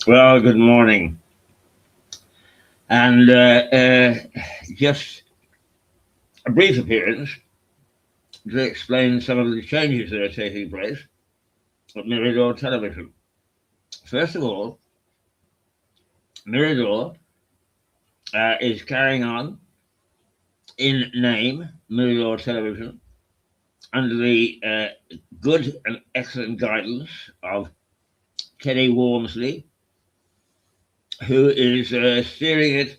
Well, good morning. And just a brief appearance to explain some of the changes that are taking place at Mirador Television. First of all, Mirador is carrying on in name, Mirador Television, under the good and excellent guidance of Teddy Wormsley, who is steering it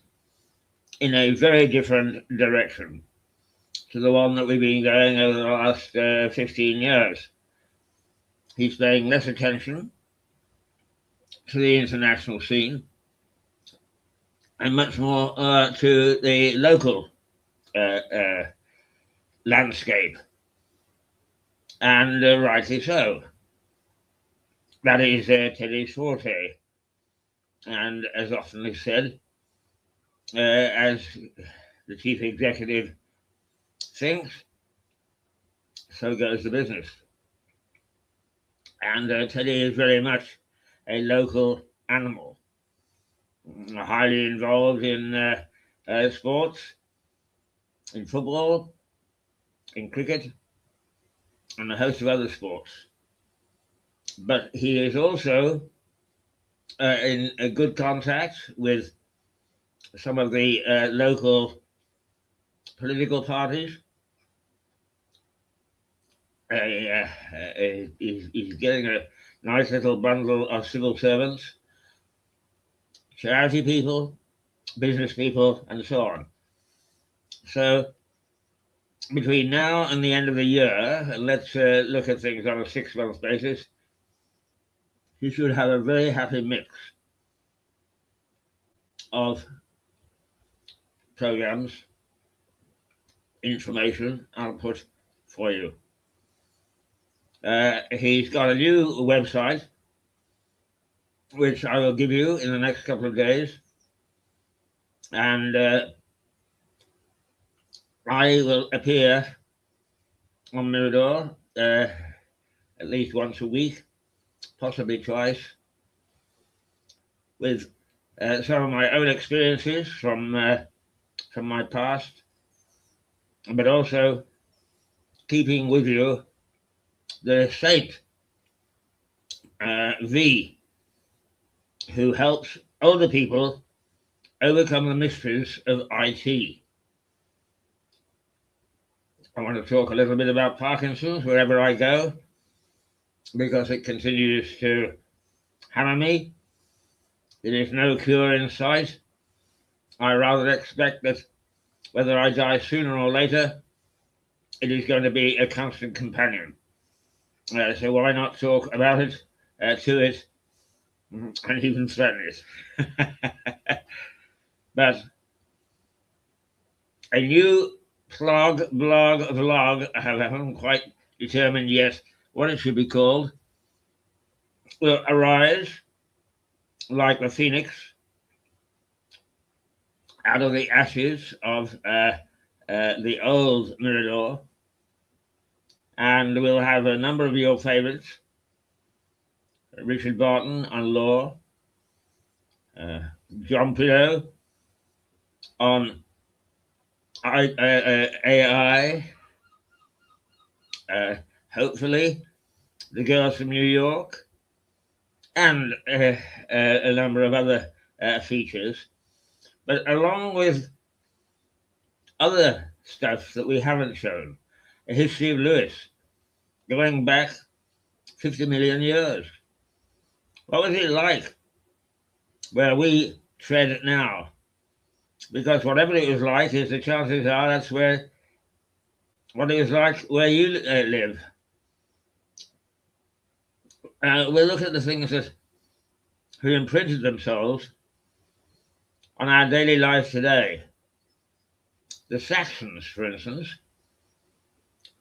in a very different direction to the one that we've been going over the last 15 years. He's paying less attention to the international scene and much more to the local uh, uh, landscape, and rightly so. That is Teddy's forte, and as often is said, as the chief executive thinks, so goes the business. And Teddy is very much a local animal, highly involved in sports, in football, in cricket, and a host of other sports. But he is also in a good contact with some of the local political parties. He's getting a nice little bundle of civil servants, charity people, business people, and so on. So between now and the end of the year, let's look at things on a 6 month basis. You should have a very happy mix of programs, information output for you. He's got a new website, which I will give you in the next couple of days. And I will appear on Mirador at least once a week, possibly twice, with some of my own experiences from my past, but also keeping with you the saint V, who helps older people overcome the mysteries of IT. I want to talk a little bit about Parkinson's wherever I go, because it continues to hammer me. There is no cure in sight. I rather expect that whether I die sooner or later, it is going to be a constant companion. So why not talk about it, to it, and even threaten it? But a new vlog, I haven't quite determined yet what it should be called, will arise like the phoenix out of the ashes of the old Mirador, and we'll have a number of your favorites. Richard Baton on law, John Pillow on AI, hopefully the girls from New York, and a number of other features. But along with other stuff that we haven't shown, a history of Lewis going back 50 million years. What was it like where we tread now? Because whatever it was like, is the chances are that's where what it was like where you live. We'll look at the things that who imprinted themselves on our daily life today. The Saxons, for instance,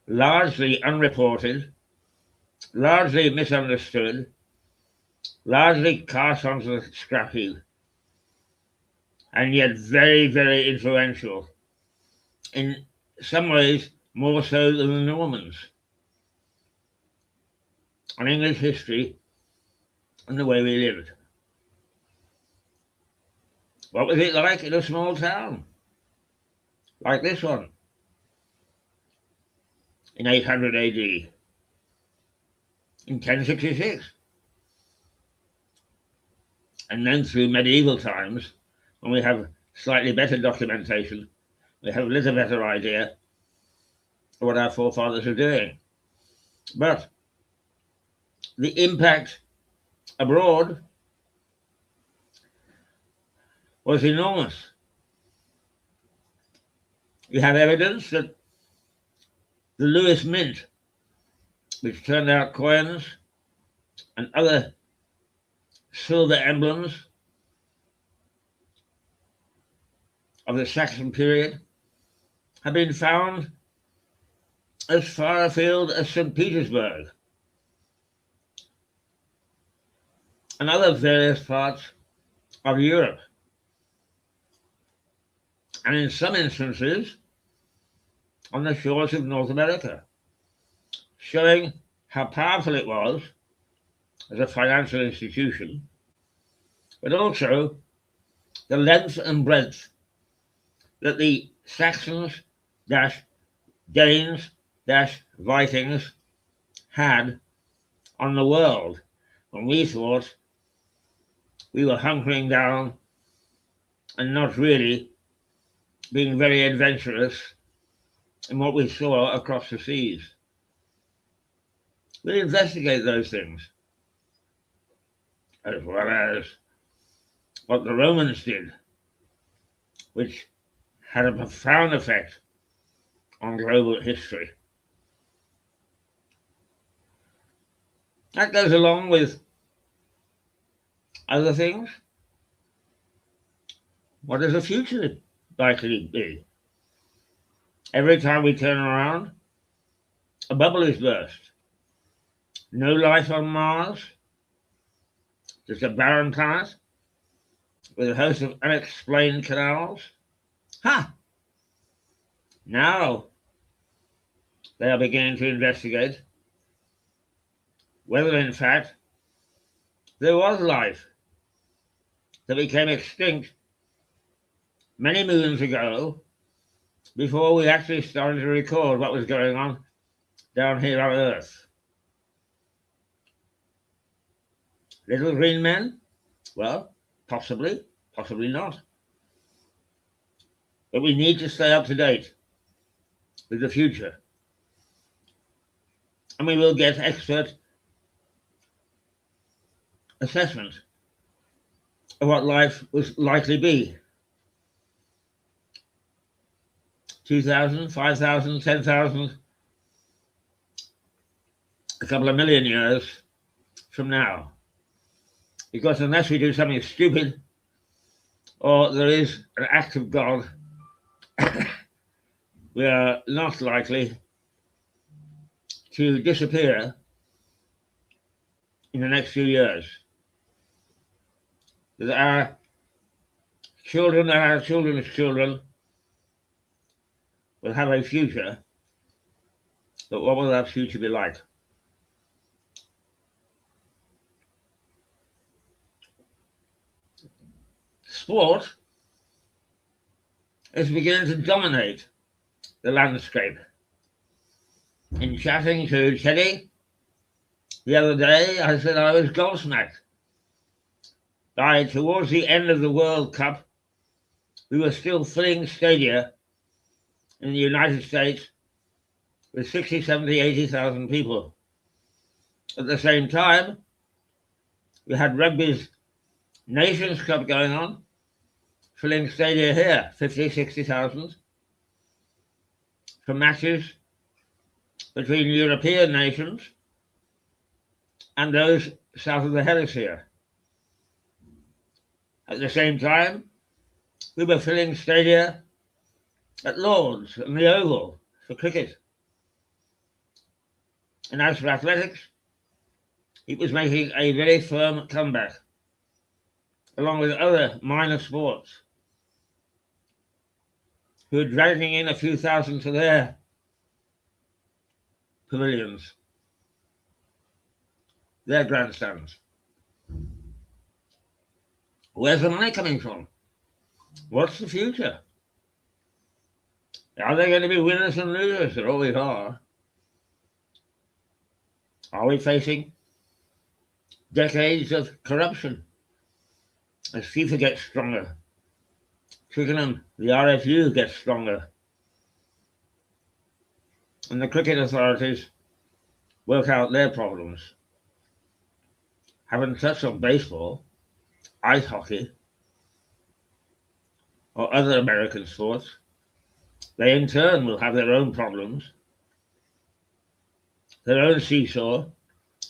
largely unreported, largely misunderstood, largely cast onto the scrap heap, and yet very, very influential, in some ways more so than the Normans, on English history and the way we lived. What was it like in a small town like this one in 800 AD, in 1066? And then through medieval times, when we have slightly better documentation, we have a little better idea of what our forefathers are doing. But the impact abroad was enormous. You have evidence that the Lewis Mint, which turned out coins and other silver emblems of the Saxon period, have been found as far afield as St. Petersburg and other various parts of Europe. And in some instances, on the shores of North America, showing how powerful it was as a financial institution, but also the length and breadth that the Saxons Danes Vikings had on the world when we thought we were hunkering down and not really being very adventurous in what we saw across the seas. We'll investigate those things, as well as what the Romans did, which had a profound effect on global history. That goes along with other things. What is the future likely to be? Every time we turn around, a bubble is burst. No life on Mars, just a barren planet with a host of unexplained canals. Now they are beginning to investigate whether in fact there was life that became extinct many moons ago, before we actually started to record what was going on down here on Earth. Little green men? Well, possibly not. But we need to stay up to date with the future. And we will get expert assessment of what life was likely to be 2,000, 5,000, 10,000, a couple of million years from now. Because unless we do something stupid, or there is an act of God, we are not likely to disappear in the next few years. That our children and our children's children will have a future, but what will that future be like? Sport is beginning to dominate the landscape. In chatting to Teddy the other day, I said I was gobsmacked. Towards the end of the World Cup, we were still filling stadia in the United States with 60, 70, 80,000 people. At the same time, we had rugby's Nations Cup going on, filling stadia here, 50, 60,000, for matches between European nations and those south of the hemisphere. At the same time, we were filling stadia at Lord's and the Oval for cricket. And as for athletics, it was making a very firm comeback, along with other minor sports, who are dragging in a few thousand to their pavilions, their grandstands. Where's the money coming from? What's the future? Are there going to be winners and losers? There always are. Are we facing decades of corruption as FIFA gets stronger? Twickenham, the RFU gets stronger. And the cricket authorities work out their problems. Haven't touched on baseball, ice hockey, or other American sports. They in turn will have their own problems, their own seesaw,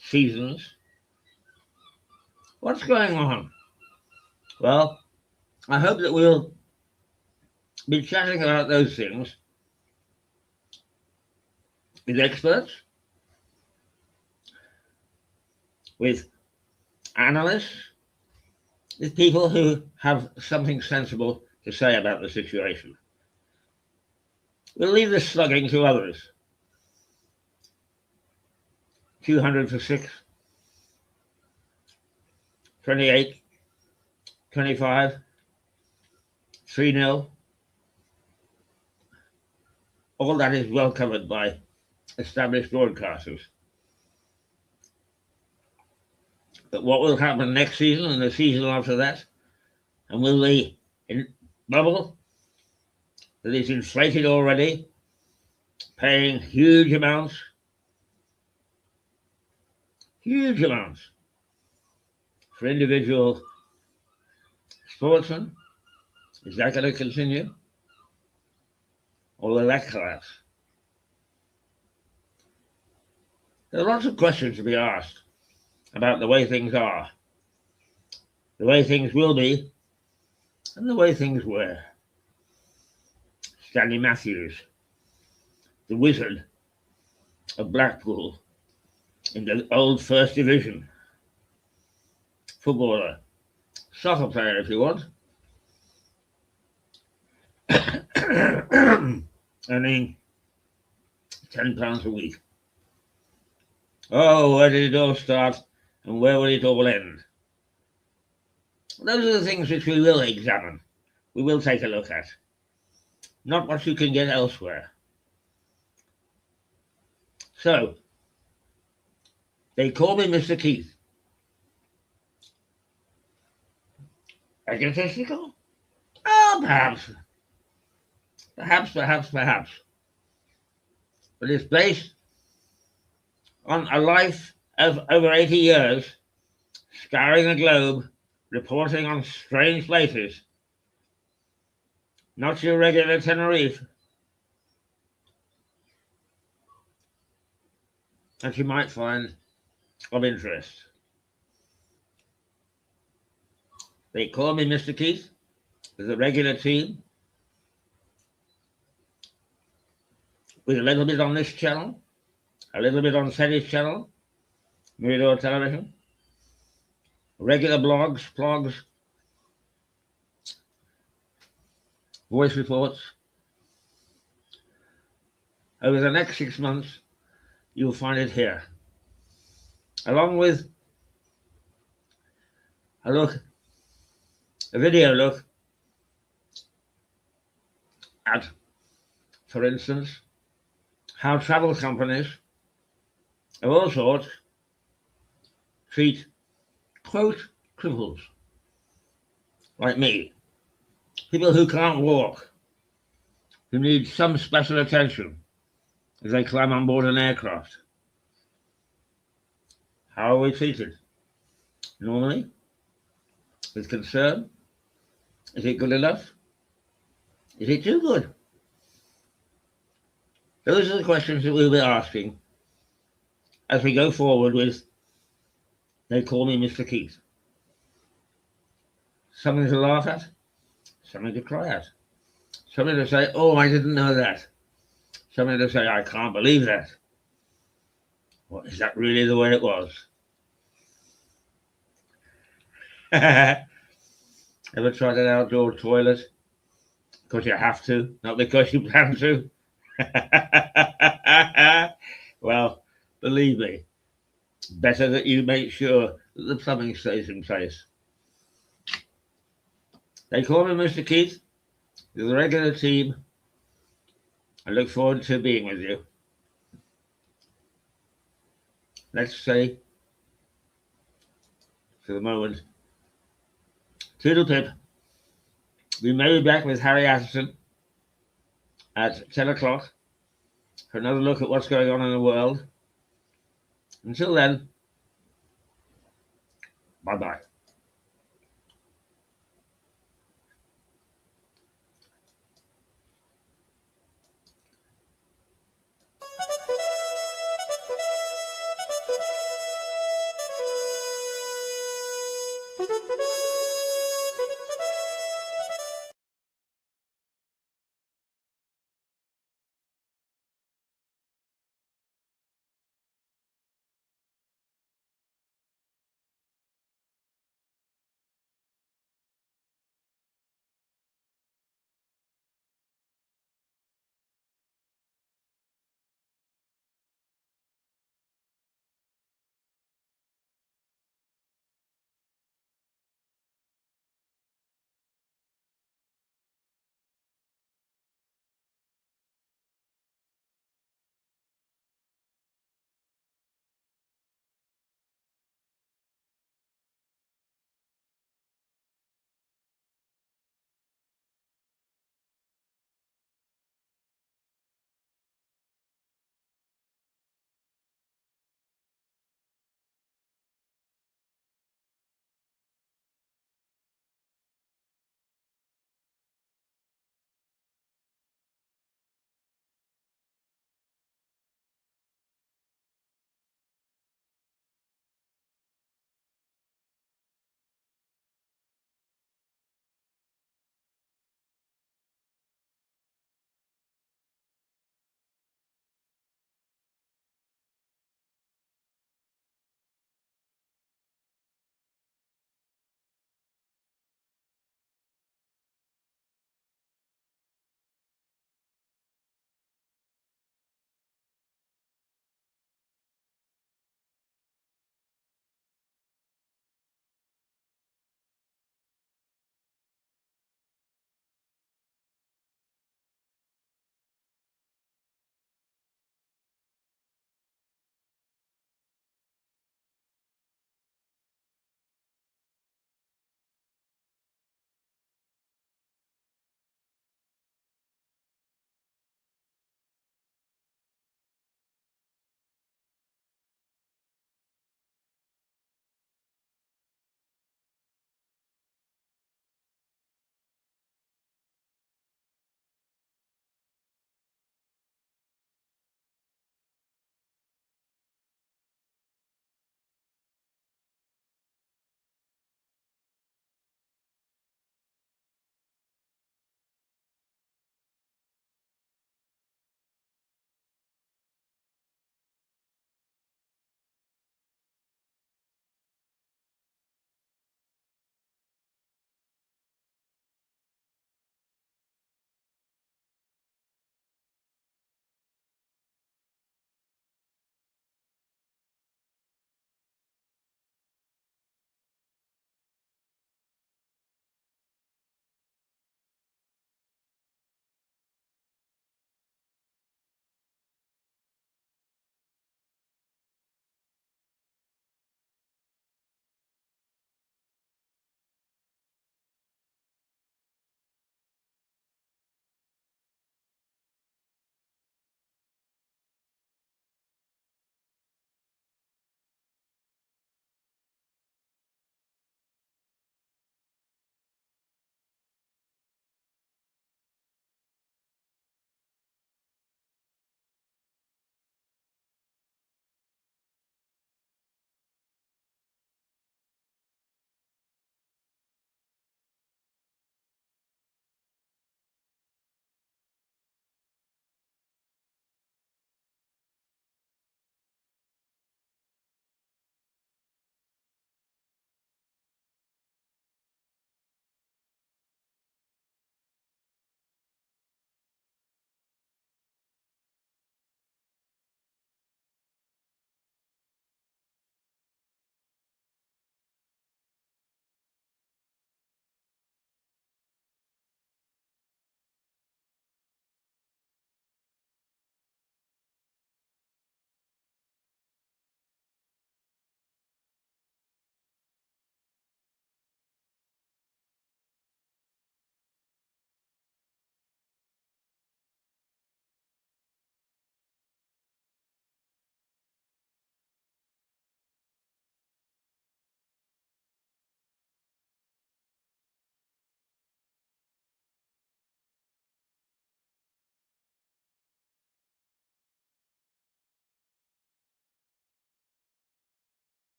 seasons. What's going on? Well, I hope that we'll be chatting about those things with experts, with analysts, with people who have something sensible to say about the situation. We'll leave the slugging to others. 200 for 6, 28, 25, 3-0. All that is well covered by established broadcasters. But what will happen next season and the season after that? And will the bubble that is inflated already, paying huge amounts, for individual sportsmen, is that going to continue? Or will that collapse? There are lots of questions to be asked about the way things are, the way things will be, and the way things were. Stanley Matthews, the wizard of Blackpool in the old First Division, footballer, soccer player if you want, earning £10 a week. Oh, where did it all start and where will it all end? Those are the things which we will examine, we will take a look at, not what you can get elsewhere. So, they call me Mr. Keith. Egotistical? Oh, perhaps. Perhaps. But it's based on a life of over 80 years, scouring the globe, reporting on strange places. Not your regular Tenerife. That you might find of interest. They call me Mr. Keith. There's a regular team with a little bit on this channel, a little bit on Teddy's channel, Mirador Television, regular blogs, voice reports. Over the next 6 months, you'll find it here, along with a video look at, for instance, how travel companies of all sorts treat, quote, cripples like me, people who can't walk, who need some special attention as they climb on board an aircraft. How are we treated? Normally? With concern? Is it good enough? Is it too good? Those are the questions that we'll be asking as we go forward with They Call Me Mr. Keith. Something to laugh at, something to cry at, something to say, oh, I didn't know that, something to say, I can't believe that. What, is that really the way it was? Ever tried an outdoor toilet? Because you have to, not because you plan to. Well, believe me, better that you make sure that the plumbing stays in place. They call me Mr. Keith. to the regular team, I look forward to being with you. Let's say, for the moment, toodle pip. We may be back with Harry Atherton at 10 o'clock for another look at what's going on in the world. Until then, bye-bye.